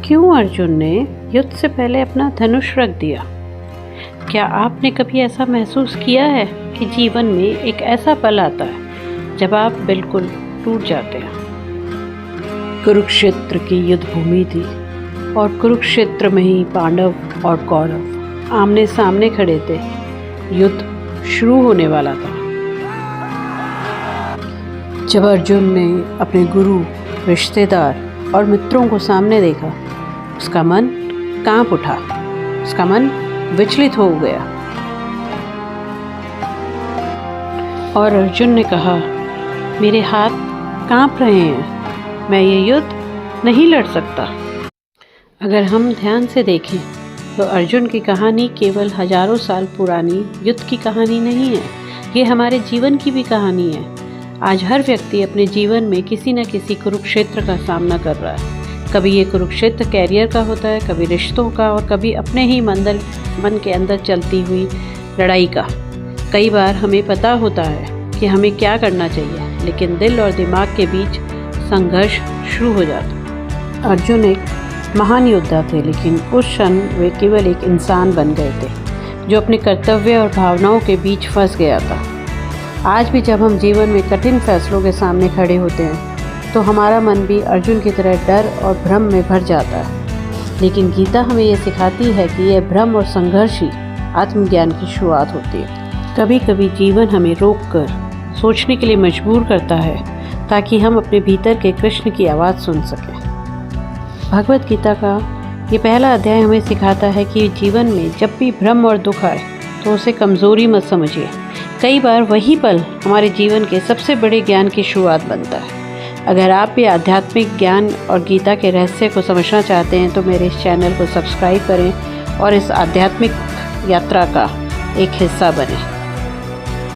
क्यों अर्जुन ने युद्ध से पहले अपना धनुष रख दिया? क्या आपने कभी ऐसा महसूस किया है कि जीवन में एक ऐसा पल आता है जब आप बिल्कुल टूट जाते हैं? कुरुक्षेत्र की युद्ध भूमि थी और कुरुक्षेत्र में ही पांडव और कौरव आमने सामने खड़े थे। युद्ध शुरू होने वाला था। जब अर्जुन ने अपने गुरु, रिश्तेदार और मित्रों को सामने देखा, उसका मन कांप उठा, उसका मन विचलित हो गया और अर्जुन ने कहा, मेरे हाथ कांप रहे हैं, मैं ये युद्ध नहीं लड़ सकता। अगर हम ध्यान से देखें तो अर्जुन की कहानी केवल हजारों साल पुरानी युद्ध की कहानी नहीं है, ये हमारे जीवन की भी कहानी है। आज हर व्यक्ति अपने जीवन में किसी न किसी कुरुक्षेत्र का सामना कर रहा है। कभी ये कुरुक्षेत्र कैरियर का होता है, कभी रिश्तों का और कभी अपने ही मन के अंदर चलती हुई लड़ाई का। कई बार हमें पता होता है कि हमें क्या करना चाहिए, लेकिन दिल और दिमाग के बीच संघर्ष शुरू हो जाता। अर्जुन एक महान योद्धा थे, लेकिन उस क्षण वे केवल एक इंसान बन गए थे जो अपने कर्तव्य और भावनाओं के बीच फंस गया था। आज भी जब हम जीवन में कठिन फैसलों के सामने खड़े होते हैं तो हमारा मन भी अर्जुन की तरह डर और भ्रम में भर जाता है। लेकिन गीता हमें ये सिखाती है कि यह भ्रम और संघर्ष ही आत्मज्ञान की शुरुआत होती है। कभी कभी जीवन हमें रोककर सोचने के लिए मजबूर करता है ताकि हम अपने भीतर के कृष्ण की आवाज़ सुन सकें। भगवद गीता का ये पहला अध्याय हमें सिखाता है कि जीवन में जब भी भ्रम और दुख आए तो उसे कमज़ोरी मत समझिए। कई बार वही पल हमारे जीवन के सबसे बड़े ज्ञान की शुरुआत बनता है। अगर आप भी आध्यात्मिक ज्ञान और गीता के रहस्य को समझना चाहते हैं तो मेरे इस चैनल को सब्सक्राइब करें और इस आध्यात्मिक यात्रा का एक हिस्सा बनें।